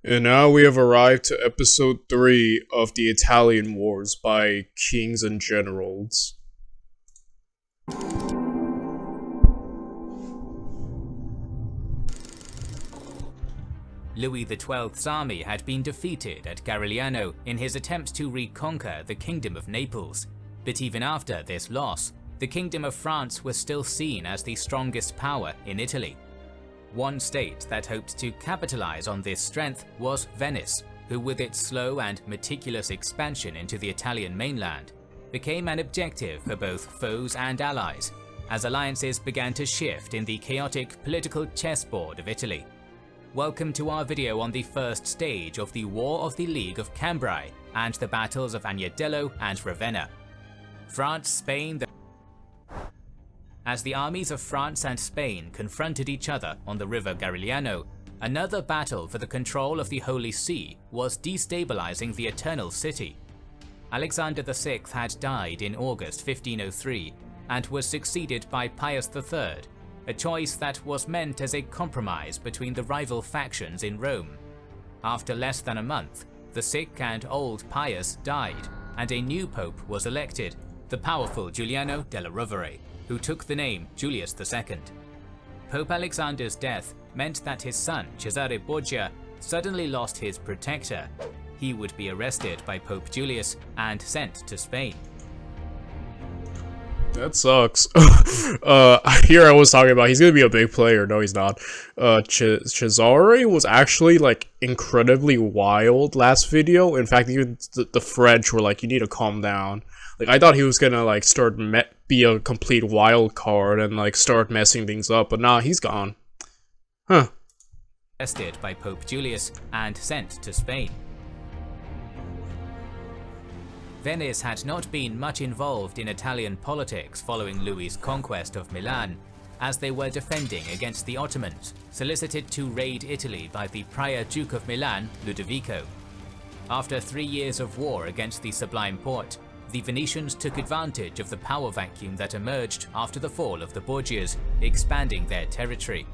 And now we have arrived to episode 3 of the Italian Wars by Kings and Generals. Louis XII's army had been defeated at Garigliano in his attempt to reconquer the Kingdom of Naples, but even after this loss, the Kingdom of France was still seen as the strongest power in Italy. One state that hoped to capitalize on this strength was Venice, who with its slow and meticulous expansion into the Italian mainland, became an objective for both foes and allies, as alliances began to shift in the chaotic political chessboard of Italy. Welcome to our video on the first stage of the War of the League of Cambrai and the battles of Agnadello and Ravenna. France, Spain. As the armies of France and Spain confronted each other on the river Garigliano, another battle for the control of the Holy See was destabilizing the Eternal City. Alexander VI had died in August 1503 and was succeeded by Pius III, a choice that was meant as a compromise between the rival factions in Rome. After less than a month, the sick and old Pius died, and a new pope was elected, the powerful Giuliano della Rovere, who took the name Julius II. Pope Alexander's death meant that his son Cesare Borgia suddenly lost his protector. He would be arrested by Pope Julius and sent to Spain. That sucks. Here I was talking about he's gonna be a big player. No, he's not. Cesare was actually like incredibly wild last video. In fact, even the French were like, "You need to calm down." Like I thought he was gonna like start be a complete wild card and like start messing things up, but nah, he's gone. Huh. Arrested by Pope Julius and sent to Spain. Venice had not been much involved in Italian politics following Louis's conquest of Milan, as they were defending against the Ottomans, solicited to raid Italy by the Prior Duke of Milan, Ludovico. After 3 years of war against the Sublime Porte, the Venetians took advantage of the power vacuum that emerged after the fall of the Borgias, expanding their territory.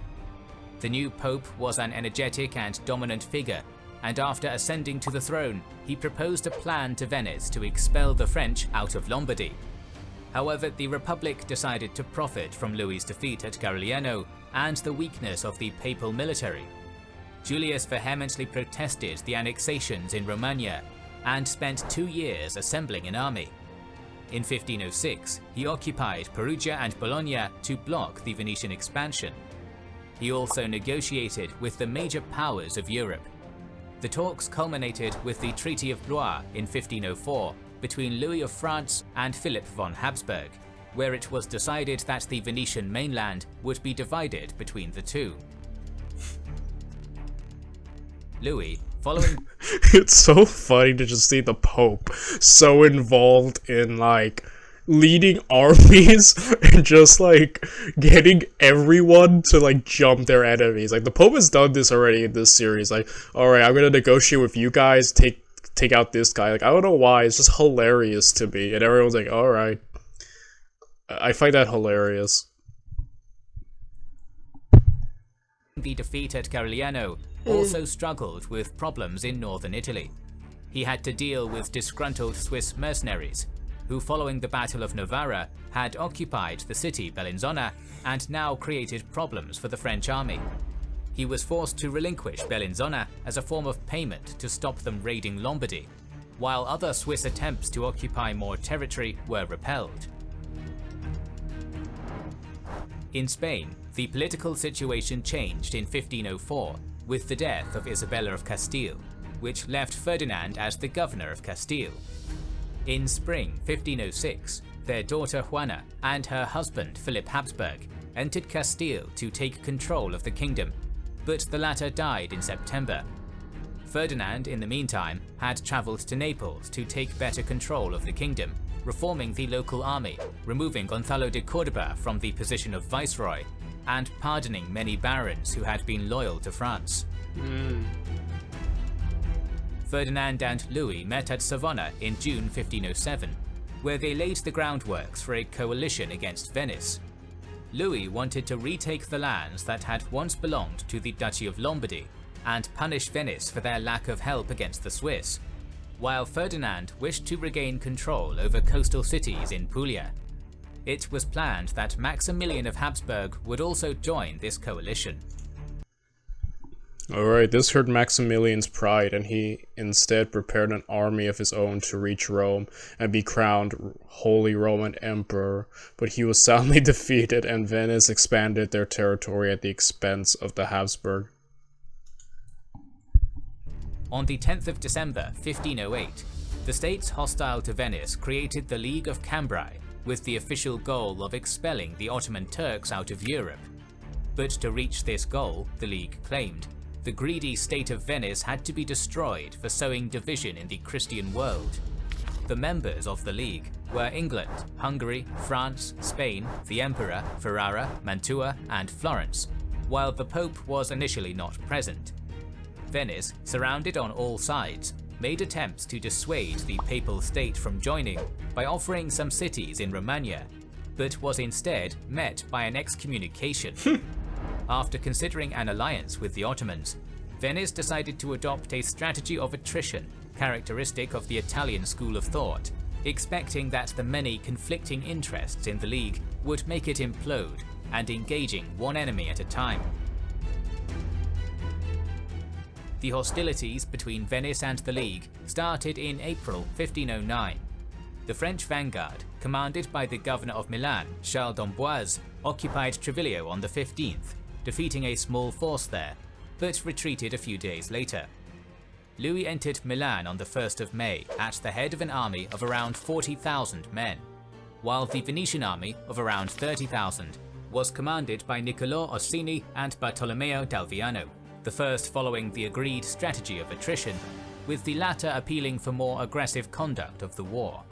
The new pope was an energetic and dominant figure, and after ascending to the throne, he proposed a plan to Venice to expel the French out of Lombardy. However, the Republic decided to profit from Louis's defeat at Garigliano and the weakness of the papal military. Julius vehemently protested the annexations in Romagna and spent 2 years assembling an army. In 1506, he occupied Perugia and Bologna to block the Venetian expansion. He also negotiated with the major powers of Europe. The talks culminated with the Treaty of Blois in 1504 between Louis of France and Philip von Habsburg, where it was decided that the Venetian mainland would be divided between the two. Louis, following It's so funny to just see the Pope so involved in like leading armies and just like getting everyone to like jump their enemies. Like the Pope has done this already in this series. Like, alright, I'm gonna negotiate with you guys, take out this guy. Like I don't know why, it's just hilarious to me. And everyone's like, alright. I find that hilarious. the defeat at Garigliano, also struggled with problems in northern Italy. He had to deal with disgruntled Swiss mercenaries, who following the Battle of Novara had occupied the city Bellinzona and now created problems for the French army. He was forced to relinquish Bellinzona as a form of payment to stop them raiding Lombardy, while other Swiss attempts to occupy more territory were repelled. In Spain, the political situation changed in 1504 with the death of Isabella of Castile, which left Ferdinand as the governor of Castile. In spring 1506, their daughter Juana and her husband Philip Habsburg entered Castile to take control of the kingdom, but the latter died in September. Ferdinand, in the meantime, had travelled to Naples to take better control of the kingdom, reforming the local army, removing Gonzalo de Cordoba from the position of viceroy, and pardoning many barons who had been loyal to France. Ferdinand and Louis met at Savona in June 1507, where they laid the groundworks for a coalition against Venice. Louis wanted to retake the lands that had once belonged to the Duchy of Lombardy, and punish Venice for their lack of help against the Swiss, while Ferdinand wished to regain control over coastal cities in Puglia. It was planned that Maximilian of Habsburg would also join this coalition. Alright, this hurt Maximilian's pride, and he instead prepared an army of his own to reach Rome and be crowned Holy Roman Emperor, but he was soundly defeated, and Venice expanded their territory at the expense of the Habsburg. On the 10th of December 1508, the states hostile to Venice created the League of Cambrai, with the official goal of expelling the Ottoman Turks out of Europe. But to reach this goal, the League claimed, the greedy state of Venice had to be destroyed for sowing division in the Christian world. The members of the League were England, Hungary, France, Spain, the Emperor, Ferrara, Mantua, and Florence, while the Pope was initially not present. Venice, surrounded on all sides, made attempts to dissuade the Papal State from joining by offering some cities in Romagna, but was instead met by an excommunication. After considering an alliance with the Ottomans, Venice decided to adopt a strategy of attrition, characteristic of the Italian school of thought, expecting that the many conflicting interests in the League would make it implode, and engaging one enemy at a time. The hostilities between Venice and the League started in April 1509. The French vanguard, commanded by the governor of Milan, Charles d'Amboise, occupied Treviglio on the 15th, defeating a small force there, but retreated a few days later. Louis entered Milan on the 1st of May at the head of an army of around 40,000 men, while the Venetian army of around 30,000 was commanded by Niccolò Orsini and Bartolomeo d'Alviano, the first following the agreed strategy of attrition, with the latter appealing for more aggressive conduct of the war.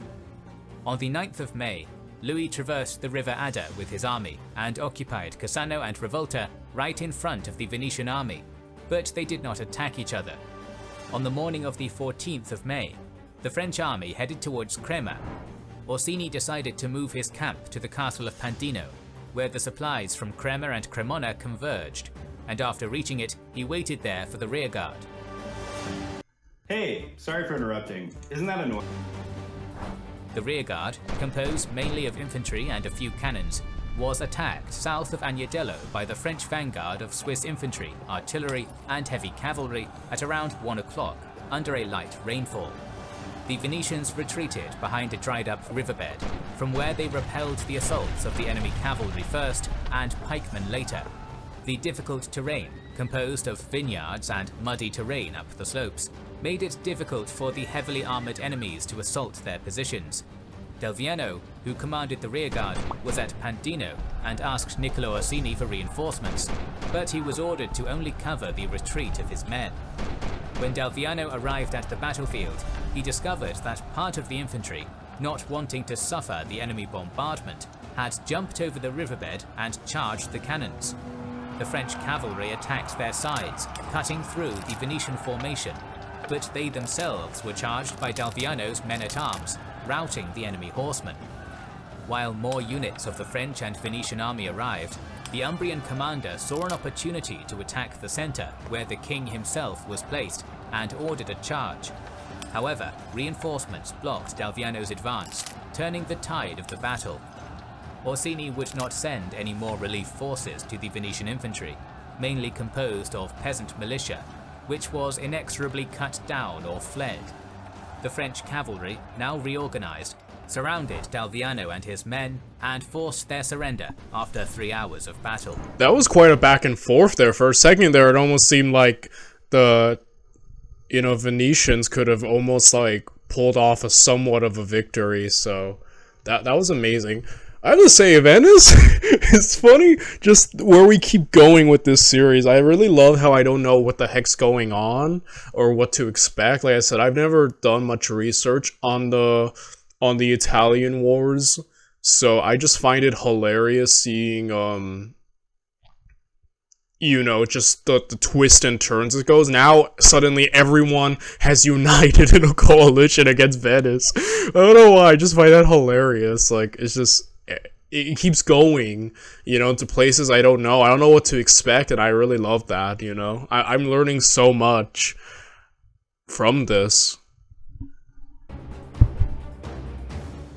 On the 9th of May, Louis traversed the River Adda with his army and occupied Cassano and Rivolta right in front of the Venetian army, but they did not attack each other. On the morning of the 14th of May, the French army headed towards Crema. Orsini decided to move his camp to the castle of Pandino, where the supplies from Crema and Cremona converged, and after reaching it, he waited there for the rearguard. Hey, sorry for interrupting. Isn't that annoying? The rearguard, composed mainly of infantry and a few cannons, was attacked south of Agnadello by the French vanguard of Swiss infantry, artillery, and heavy cavalry at around 1 o'clock, under a light rainfall. The Venetians retreated behind a dried-up riverbed, from where they repelled the assaults of the enemy cavalry first and pikemen later. The difficult terrain, composed of vineyards and muddy terrain up the slopes, made it difficult for the heavily armoured enemies to assault their positions. Delviano, who commanded the rearguard, was at Pandino and asked Niccolò Orsini for reinforcements, but he was ordered to only cover the retreat of his men. When Delviano arrived at the battlefield, he discovered that part of the infantry, not wanting to suffer the enemy bombardment, had jumped over the riverbed and charged the cannons. The French cavalry attacked their sides, cutting through the Venetian formation, but they themselves were charged by Delviano's men-at-arms, routing the enemy horsemen. While more units of the French and Venetian army arrived, the Umbrian commander saw an opportunity to attack the centre where the king himself was placed and ordered a charge. However, reinforcements blocked Delviano's advance, turning the tide of the battle. Orsini would not send any more relief forces to the Venetian infantry, mainly composed of peasant militia, which was inexorably cut down or fled. The French cavalry, now reorganized, surrounded Delviano and his men and forced their surrender after 3 hours of battle. That was quite a back and forth there. For a second there, it almost seemed like the, Venetians could have almost like pulled off a somewhat of a victory, so that was amazing. I have to say, Venice, it's funny just where we keep going with this series. I really love how I don't know what the heck's going on or what to expect. Like I said, I've never done much research on the Italian wars, so I just find it hilarious seeing just the twist and turns it goes. Now suddenly everyone has united in a coalition against Venice. I don't know why, I just find that hilarious. Like, it's just it keeps going, to places I don't know. I don't know what to expect, and I really love that, I'm learning so much from this.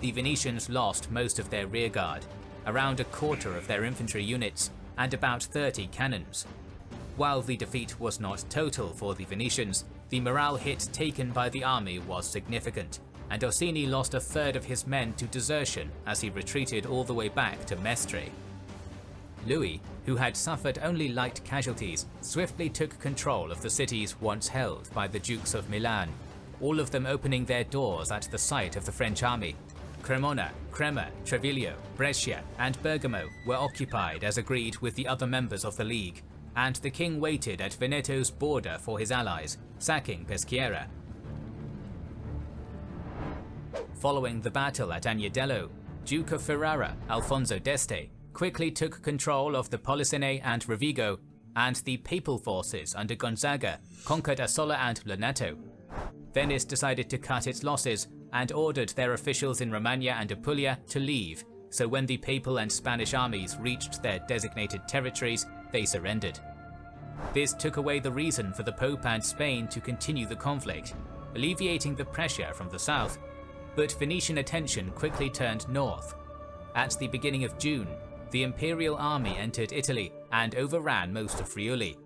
The Venetians lost most of their rearguard, around a quarter of their infantry units, and about 30 cannons. While the defeat was not total for the Venetians, the morale hit taken by the army was significant, and Orsini lost a third of his men to desertion as he retreated all the way back to Mestre. Louis, who had suffered only light casualties, swiftly took control of the cities once held by the Dukes of Milan, all of them opening their doors at the sight of the French army. Cremona, Crema, Treviglio, Brescia, and Bergamo were occupied as agreed with the other members of the League, and the king waited at Veneto's border for his allies, sacking Peschiera. Following the battle at Agnadello, Duke of Ferrara, Alfonso d'Este, quickly took control of the Polesine and Rovigo, and the papal forces under Gonzaga conquered Assola and Lonato. Venice decided to cut its losses and ordered their officials in Romagna and Apulia to leave, so when the papal and Spanish armies reached their designated territories, they surrendered. This took away the reason for the Pope and Spain to continue the conflict, alleviating the pressure from the south, but Venetian attention quickly turned north. At the beginning of June, the imperial army entered Italy and overran most of Friuli.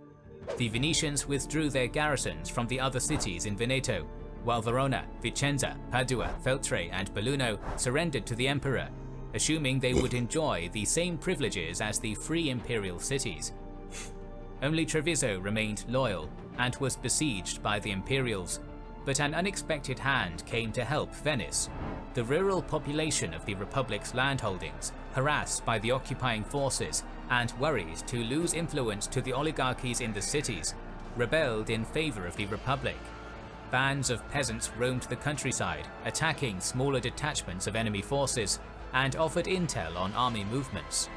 The Venetians withdrew their garrisons from the other cities in Veneto, while Verona, Vicenza, Padua, Feltre, and Belluno surrendered to the emperor, assuming they would enjoy the same privileges as the free imperial cities. Only Treviso remained loyal and was besieged by the Imperials, but an unexpected hand came to help Venice. The rural population of the Republic's landholdings, harassed by the occupying forces and worried to lose influence to the oligarchies in the cities, rebelled in favor of the Republic. Bands of peasants roamed the countryside, attacking smaller detachments of enemy forces, and offered intel on army movements.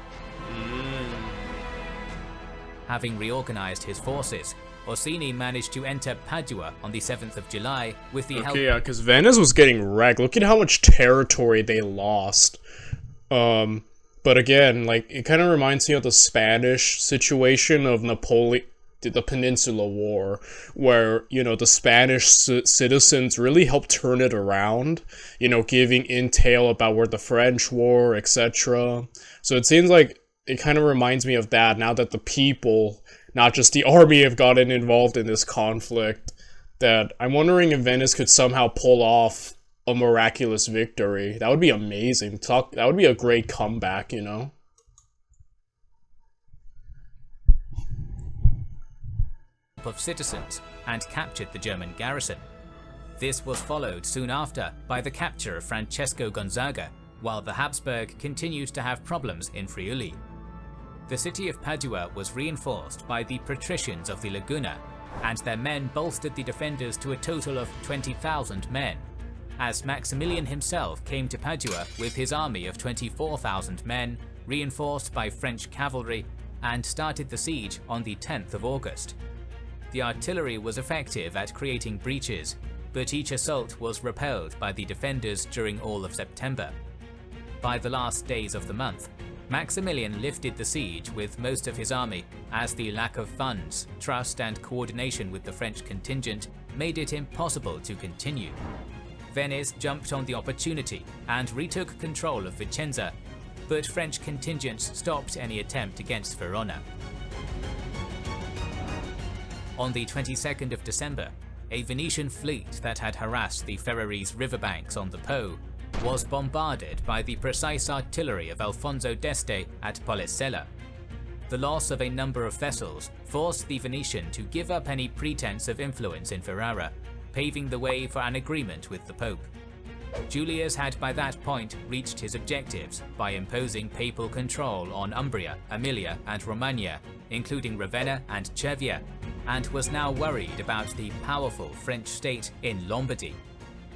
Having reorganized his forces, Orsini managed to enter Padua on the 7th of July with the help... Okay, yeah, because Venice was getting wrecked. Look at how much territory they lost. But again, like, it kind of reminds me of the Spanish situation of Napoleon, the Peninsula War, where, the Spanish citizens really helped turn it around, giving intel about where the French were, etc. So it seems like it kind of reminds me of that now that the people, not just the army, have gotten involved in this conflict, that I'm wondering if Venice could somehow pull off a miraculous victory. That would be amazing. That would be a great comeback, of citizens and captured the German garrison. This was followed soon after by the capture of Francesco Gonzaga, while the Habsburg continued to have problems in Friuli. The city of Padua was reinforced by the patricians of the Laguna, and their men bolstered the defenders to a total of 20,000 men, as Maximilian himself came to Padua with his army of 24,000 men, reinforced by French cavalry, and started the siege on the 10th of August. The artillery was effective at creating breaches, but each assault was repelled by the defenders during all of September. By the last days of the month, Maximilian lifted the siege with most of his army, as the lack of funds, trust, and coordination with the French contingent made it impossible to continue. Venice jumped on the opportunity and retook control of Vicenza, but French contingents stopped any attempt against Verona. On the 22nd of December, a Venetian fleet that had harassed the Ferrarese riverbanks on the Po was bombarded by the precise artillery of Alfonso d'Este at Polesella. The loss of a number of vessels forced the Venetian to give up any pretense of influence in Ferrara, paving the way for an agreement with the Pope. Julius had by that point reached his objectives by imposing papal control on Umbria, Emilia, and Romagna, including Ravenna and Cervia, and was now worried about the powerful French state in Lombardy.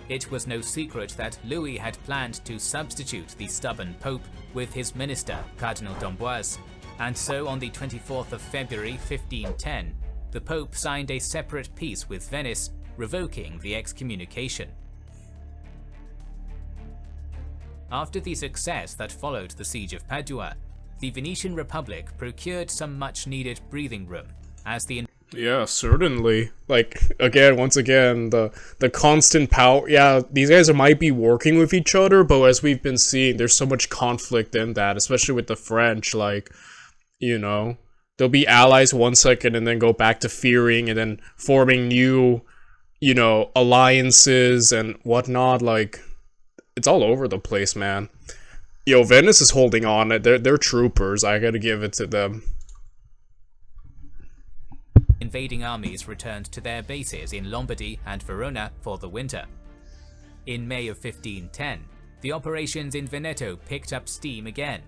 It was no secret that Louis had planned to substitute the stubborn Pope with his minister, Cardinal d'Amboise, and so on the 24th of February 1510, the Pope signed a separate peace with Venice, revoking the excommunication. After the success that followed the siege of Padua, the Venetian Republic procured some much-needed breathing room, as the Yeah, certainly. Like, again, once again, the constant power. Yeah, these guys might be working with each other, but as we've been seeing, there's so much conflict in that, especially with the French. Like, you know, they'll be allies 1 second and then go back to fearing and then forming new, you know, alliances and whatnot. Like, it's all over the place, man. Yo, Venice is holding on. They're troopers. I gotta give it to them. invading armies returned to their bases in Lombardy and Verona for the winter. In May of 1510, the operations in Veneto picked up steam again.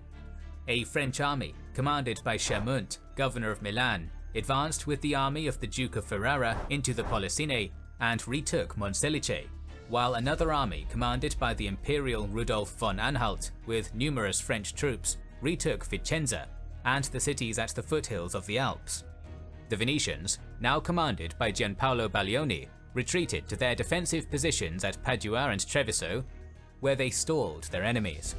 A French army, commanded by Chaumont, governor of Milan, advanced with the army of the Duke of Ferrara into the Polesine and retook Monselice, while another army commanded by the Imperial Rudolf von Anhalt with numerous French troops retook Vicenza and the cities at the foothills of the Alps. The Venetians, now commanded by Gianpaolo Baglioni, retreated to their defensive positions at Padua and Treviso, where they stalled their enemies.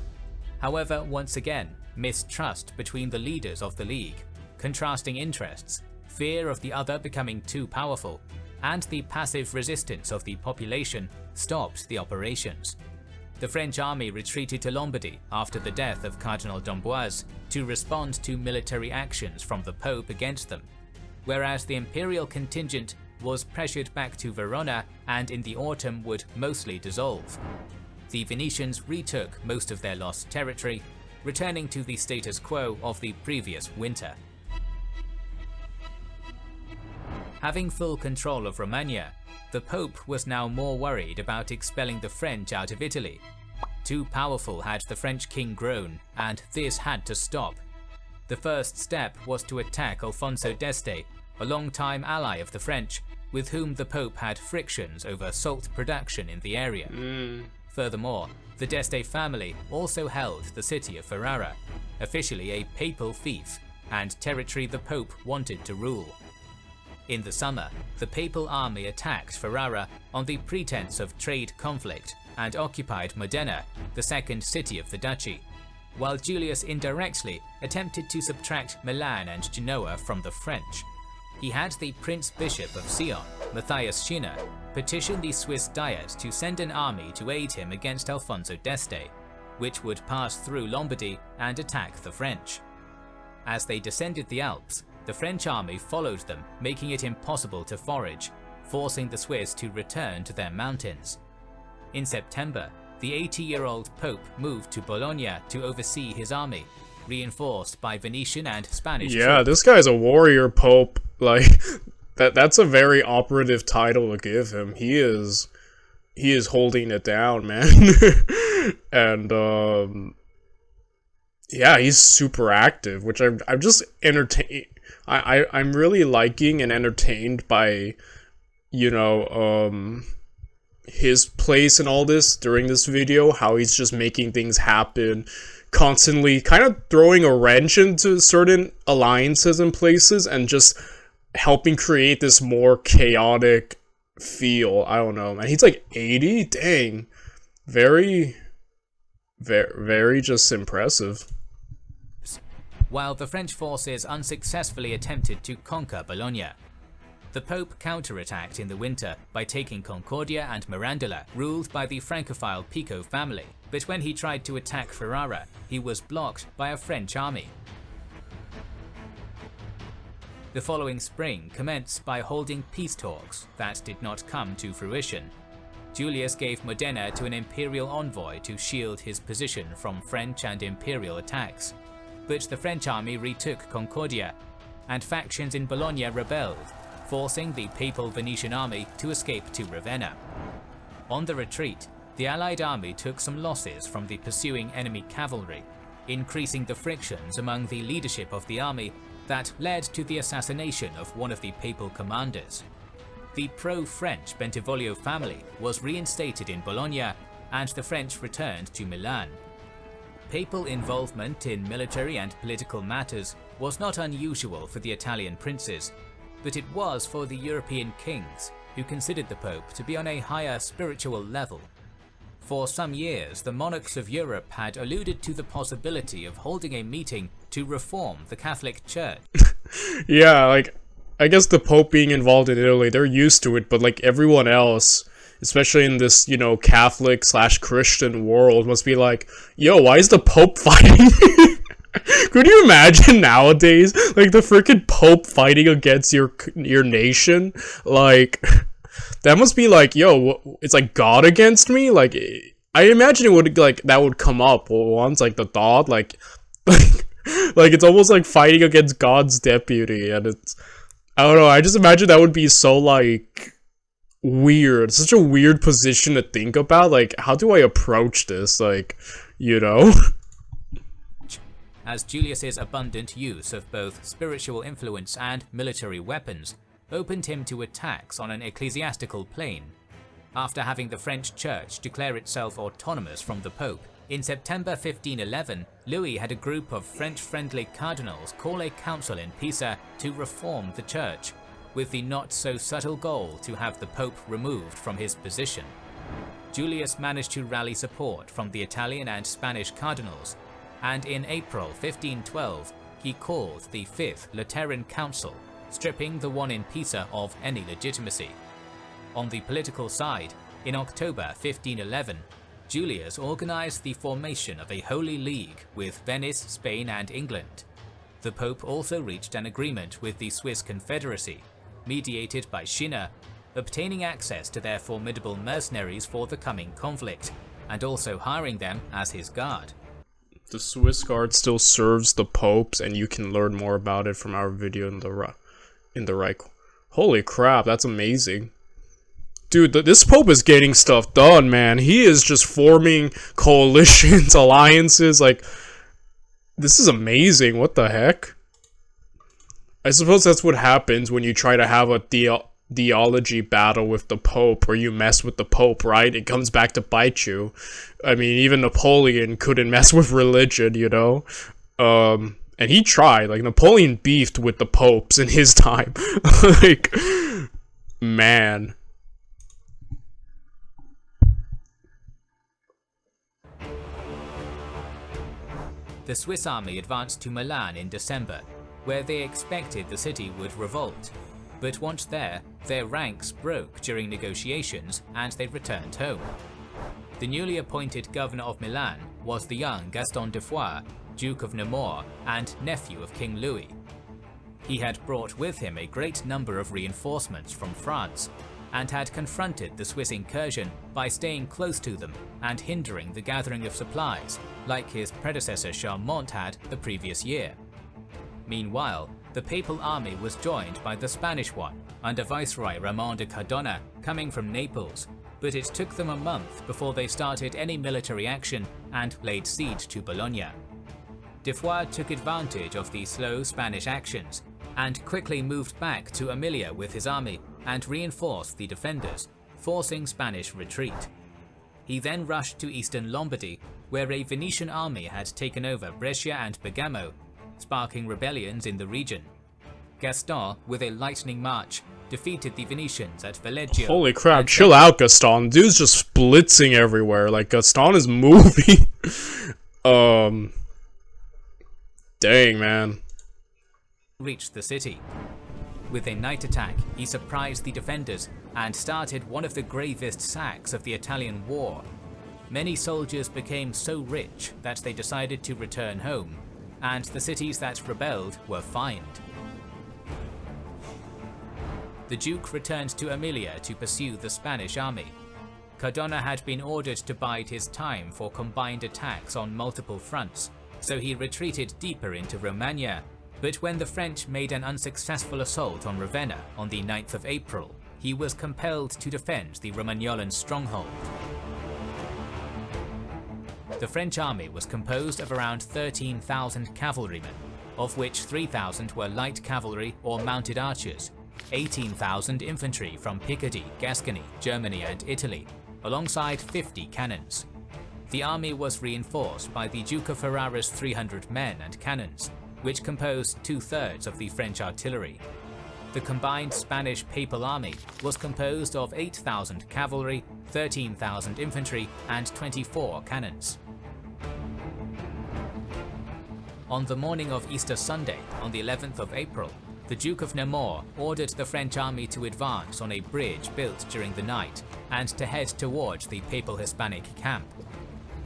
However, once again, mistrust between the leaders of the League, contrasting interests, fear of the other becoming too powerful, and the passive resistance of the population stopped the operations. The French army retreated to Lombardy after the death of Cardinal d'Amboise to respond to military actions from the Pope against them, whereas the imperial contingent was pressured back to Verona and in the autumn would mostly dissolve. The Venetians retook most of their lost territory, returning to the status quo of the previous winter. Having full control of Romagna, the Pope was now more worried about expelling the French out of Italy. Too powerful had the French king grown, and this had to stop. The first step was to attack Alfonso d'Este, a long-time ally of the French, with whom the Pope had frictions over salt production in the area. Furthermore, the d'Este family also held the city of Ferrara, officially a papal fief, and territory the Pope wanted to rule. In the summer, the papal army attacked Ferrara on the pretense of trade conflict and occupied Modena, the second city of the duchy, while Julius indirectly attempted to subtract Milan and Genoa from the French. He had the Prince Bishop of Sion, Matthias Schinner, petition the Swiss Diet to send an army to aid him against Alfonso d'Este, which would pass through Lombardy and attack the French. As they descended the Alps, the French army followed them, making it impossible to forage, forcing the Swiss to return to their mountains. In September, the 80-year-old Pope moved to Bologna to oversee his army, reinforced by Venetian and Spanish Yeah, troops. this guy's a warrior pope. Like, that's a very operative title to give him. He is holding it down, man. And yeah, he's super active, which I'm just entertained. I'm really liking and entertained by, you know, his place in all this during this video, how he's just making things happen, constantly kind of throwing a wrench into certain alliances and places and just helping create this more chaotic feel. I don't know, man. He's like 80? Dang. Very, very, very just impressive. While the French forces unsuccessfully attempted to conquer Bologna. The Pope counterattacked in the winter by taking Concordia and Mirandola, ruled by the Francophile Pico family, but when he tried to attack Ferrara, he was blocked by a French army. The following spring commenced by holding peace talks that did not come to fruition. Julius gave Modena to an imperial envoy to shield his position from French and imperial attacks, but the French army retook Concordia, and factions in Bologna rebelled, forcing the papal Venetian army to escape to Ravenna. On the retreat, the Allied army took some losses from the pursuing enemy cavalry, increasing the frictions among the leadership of the army that led to the assassination of one of the papal commanders. The pro-French Bentivoglio family was reinstated in Bologna, and the French returned to Milan. Papal involvement in military and political matters was not unusual for the Italian princes, but it was for the European kings, who considered the Pope to be on a higher spiritual level. For some years, the monarchs of Europe had alluded to the possibility of holding a meeting to reform the Catholic Church. Yeah, like, I guess the Pope being involved in Italy, they're used to it, but like everyone else, especially in this, you know, Catholic slash Christian world, must be like, yo, why is the Pope fighting? Could you imagine nowadays, like, the freaking Pope fighting against your nation? Like, that must be like, yo, it's like God against me? Like, I imagine it would, like, that would come up once, like, the thought, like, like, it's almost like fighting against God's deputy, and it's, I don't know, I just imagine that would be so, like, weird. Such a weird position to think about, like, how do I approach this, like, you know? As Julius's abundant use of both spiritual influence and military weapons opened him to attacks on an ecclesiastical plane. After having the French Church declare itself autonomous from the Pope, in September 1511, Louis had a group of French-friendly cardinals call a council in Pisa to reform the Church, with the not-so-subtle goal to have the Pope removed from his position. Julius managed to rally support from the Italian and Spanish cardinals, and in April 1512 he called the Fifth Lateran Council, stripping the one in Pisa of any legitimacy. On the political side, in October 1511, Julius organized the formation of a Holy League with Venice, Spain and England. The Pope also reached an agreement with the Swiss Confederacy, mediated by Schinner, obtaining access to their formidable mercenaries for the coming conflict, and also hiring them as his guard. The Swiss Guard still serves the popes, and you can learn more about it from our video in the right. Holy crap, that's amazing. Dude, this Pope is getting stuff done, man. He is just forming coalitions, alliances, like, this is amazing. What the heck? I suppose that's what happens when you try to have a theology battle with the Pope, or you mess with the Pope, right? It comes back to bite you. I mean, even Napoleon couldn't mess with religion, you know? And he tried. Like, Napoleon beefed with the popes in his time. Like, man. The Swiss army advanced to Milan in December, where they expected the city would revolt. But once there, their ranks broke during negotiations and they returned home. The newly appointed governor of Milan was the young Gaston de Foix, Duke of Nemours and nephew of King Louis. He had brought with him a great number of reinforcements from France, and had confronted the Swiss incursion by staying close to them and hindering the gathering of supplies, like his predecessor Charmont had the previous year. Meanwhile, the papal army was joined by the Spanish one, under Viceroy Ramon de Cardona, coming from Naples, but it took them a month before they started any military action and laid siege to Bologna. De Foix took advantage of the slow Spanish actions, and quickly moved back to Emilia with his army and reinforced the defenders, forcing Spanish retreat. He then rushed to eastern Lombardy, where a Venetian army had taken over Brescia and Bergamo, sparking rebellions in the region. Gaston, with a lightning march, defeated the Venetians at Valeggio. Holy crap, chill out, Gaston. Dude's just blitzing everywhere. Like, Gaston is moving. Dang, man. Reached the city. With a night attack, he surprised the defenders and started one of the gravest sacks of the Italian war. Many soldiers became so rich that they decided to return home, and the cities that rebelled were fined. The Duke returned to Emilia to pursue the Spanish army. Cardona had been ordered to bide his time for combined attacks on multiple fronts, so he retreated deeper into Romagna. But when the French made an unsuccessful assault on Ravenna on the 9th of April, he was compelled to defend the Romagnolan stronghold. The French army was composed of around 13,000 cavalrymen, of which 3,000 were light cavalry or mounted archers, 18,000 infantry from Picardy, Gascony, Germany and Italy, alongside 50 cannons. The army was reinforced by the Duke of Ferrara's 300 men and cannons, which composed 2/3 of the French artillery. the combined Spanish Papal Army was composed of 8,000 cavalry, 13,000 infantry, and 24 cannons. On the morning of Easter Sunday, on the 11th of April, the Duke of Nemours ordered the French army to advance on a bridge built during the night and to head towards the Papal Hispanic camp.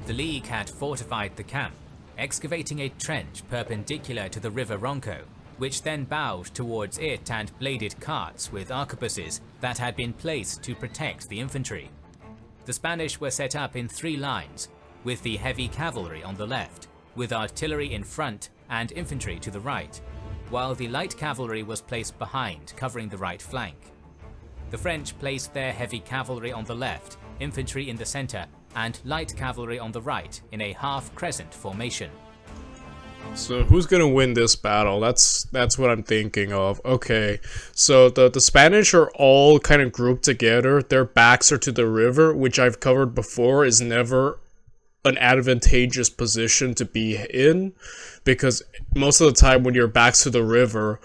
The League had fortified the camp, excavating a trench perpendicular to the river Ronco, which then bowed towards it and bladed carts with arquebuses that had been placed to protect the infantry. The Spanish were set up in 3 lines, with the heavy cavalry on the left, with artillery in front and infantry to the right, while the light cavalry was placed behind, covering the right flank. The French placed their heavy cavalry on the left, infantry in the center, and light cavalry on the right in a half-crescent formation. So who's gonna win this battle? That's what I'm thinking of. Okay, so the Spanish are all kind of grouped together. Their backs are to the river, which I've covered before is never an advantageous position to be in, because most of the time when your back's to the river,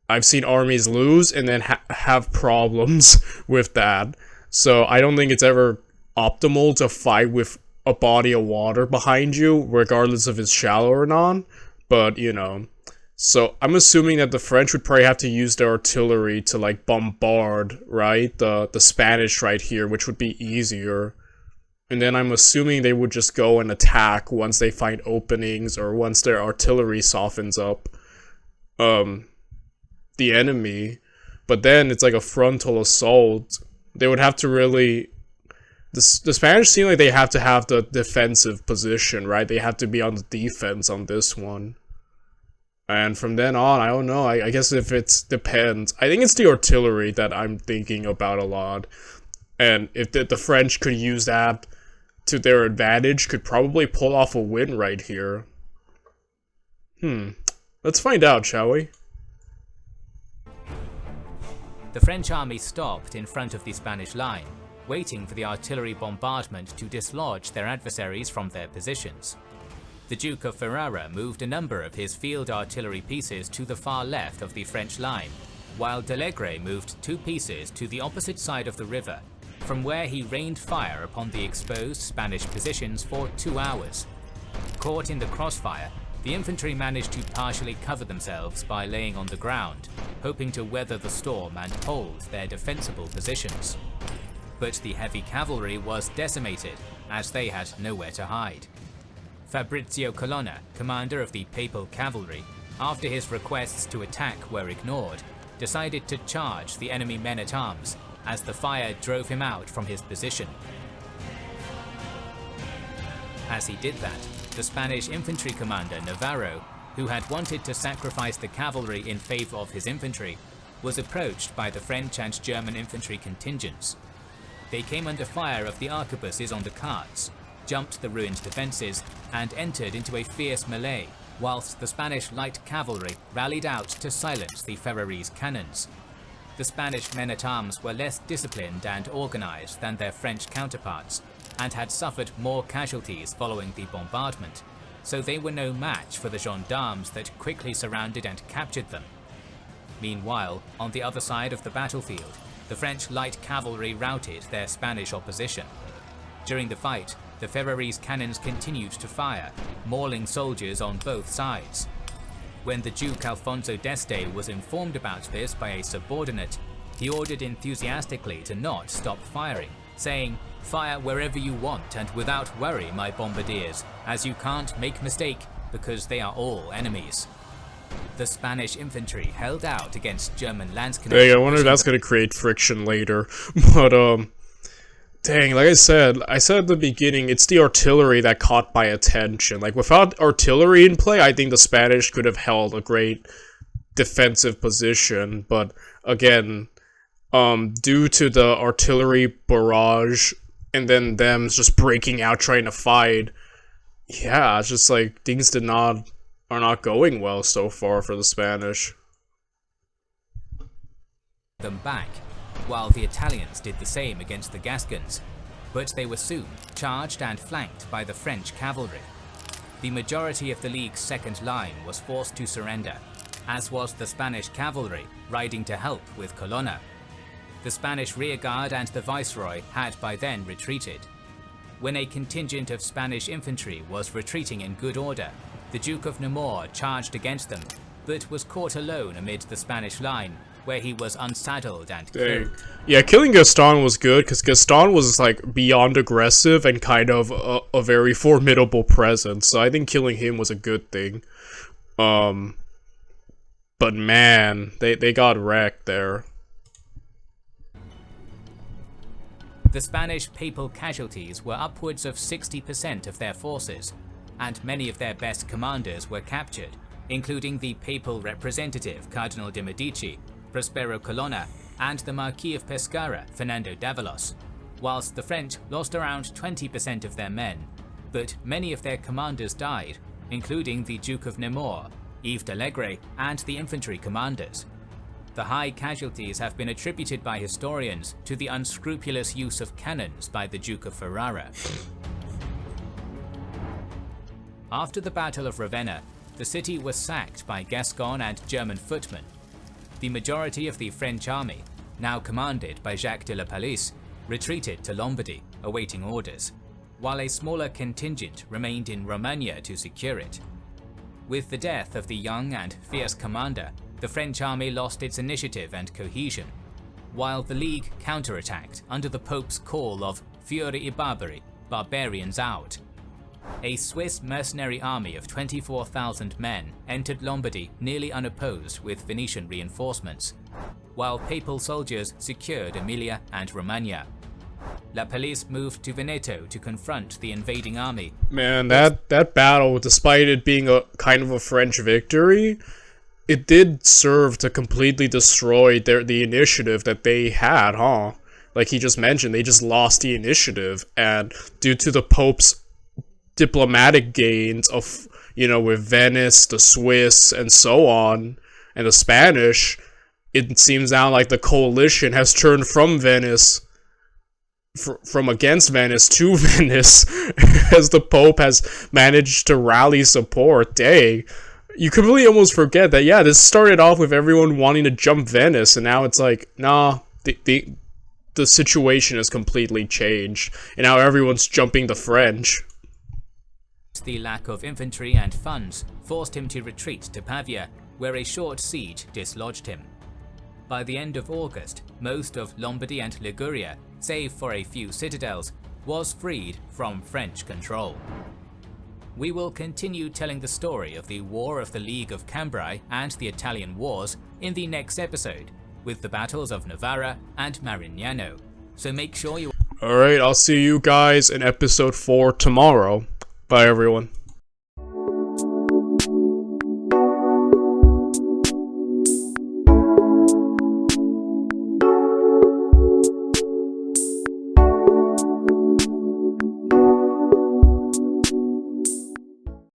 I've seen armies lose and then have problems with that. So I don't think it's ever optimal to fight with a body of water behind you, regardless if it's shallow or not. But, you know, so I'm assuming that the French would probably have to use their artillery to, like, bombard, right, the Spanish right here, which would be easier. And then I'm assuming they would just go and attack once they find openings or once their artillery softens up the enemy. But then it's like a frontal assault. They would have to really... The Spanish seem like they have to have the defensive position, right? They have to be on the defense on this one. And from then on, I don't know. I guess if it's... depends. I think it's the artillery that I'm thinking about a lot. And if the French could use that to their advantage, could probably pull off a win right here. Let's find out, shall we? The French army stopped in front of the Spanish line, waiting for the artillery bombardment to dislodge their adversaries from their positions. The Duke of Ferrara moved a number of his field artillery pieces to the far left of the French line, while D'Alegre moved 2 pieces to the opposite side of the river, from where he rained fire upon the exposed Spanish positions for 2 hours. Caught in the crossfire, the infantry managed to partially cover themselves by laying on the ground, hoping to weather the storm and hold their defensible positions. But the heavy cavalry was decimated, as they had nowhere to hide. Fabrizio Colonna, commander of the Papal Cavalry, after his requests to attack were ignored, decided to charge the enemy men-at-arms, as the fire drove him out from his position. As he did that, the Spanish infantry commander Navarro, who had wanted to sacrifice the cavalry in favor of his infantry, was approached by the French and German infantry contingents. They came under fire of the arquebuses on the carts, jumped the ruined defences, and entered into a fierce melee, whilst the Spanish light cavalry rallied out to silence the Ferrarese cannons. The Spanish men-at-arms were less disciplined and organised than their French counterparts, and had suffered more casualties following the bombardment, so they were no match for the gendarmes that quickly surrounded and captured them. Meanwhile, on the other side of the battlefield, the French light cavalry routed their Spanish opposition. During the fight, the Ferrarese cannons continued to fire, mauling soldiers on both sides. When the Duke Alfonso d'Este was informed about this by a subordinate, he ordered enthusiastically to not stop firing, saying, "Fire wherever you want and without worry, my bombardiers, as you can't make mistake, because they are all enemies." The Spanish infantry held out against German Landsknecht. Dang, I wonder if that's gonna create friction later. But, dang, like I said at the beginning, it's the artillery that caught my attention. Like, without artillery in play, I think the Spanish could have held a great defensive position. But, again, due to the artillery barrage, and then them just breaking out trying to fight, yeah, it's just like, things are not going well so far for the Spanish. Them back, while the Italians did the same against the Gascons, but they were soon charged and flanked by the French cavalry. The majority of the League's second line was forced to surrender, as was the Spanish cavalry riding to help with Colonna. The Spanish rearguard and the viceroy had by then retreated. When a contingent of Spanish infantry was retreating in good order, the Duke of Nemours charged against them, but was caught alone amid the Spanish line, where he was unsaddled and killed. Yeah, killing Gaston was good, because Gaston was, like, beyond aggressive and kind of a very formidable presence, so I think killing him was a good thing. But man, they got wrecked there. The Spanish papal casualties were upwards of 60% of their forces, and many of their best commanders were captured, including the papal representative Cardinal de' Medici, Prospero Colonna, and the Marquis of Pescara, Fernando d'Avalos, whilst the French lost around 20% of their men, but many of their commanders died, including the Duke of Nemours, Yves d'Allegre, and the infantry commanders. The high casualties have been attributed by historians to the unscrupulous use of cannons by the Duke of Ferrara. After the Battle of Ravenna, the city was sacked by Gascon and German footmen. The majority of the French army, now commanded by Jacques de la Palisse, retreated to Lombardy, awaiting orders, while a smaller contingent remained in Romagna to secure it. With the death of the young and fierce commander, the French army lost its initiative and cohesion, while the League counterattacked under the Pope's call of Fiori I Barbari, barbarians out. A Swiss mercenary army of 24,000 men entered Lombardy nearly unopposed with Venetian reinforcements, while papal soldiers secured Emilia and Romagna. La Palisse moved to Veneto to confront the invading army. Man, that battle, despite it being a kind of a French victory, it did serve to completely destroy the initiative that they had, huh? Like he just mentioned, they just lost the initiative, and due to the Pope's diplomatic gains of, with Venice, the Swiss, and so on, and the Spanish, it seems now like the coalition has turned from Venice, from against Venice to Venice, as the Pope has managed to rally support. Dang. You completely almost forget that, yeah, this started off with everyone wanting to jump Venice, and now it's like, nah, the situation has completely changed, and now everyone's jumping the French. The lack of infantry and funds forced him to retreat to Pavia, where a short siege dislodged him. By the end of August, most of Lombardy and Liguria, save for a few citadels, was freed from French control. We will continue telling the story of the War of the League of Cambrai and the Italian Wars in the next episode, with the battles of Novara and Marignano, so make sure you... Alright, I'll see you guys in episode 4 tomorrow. Bye everyone.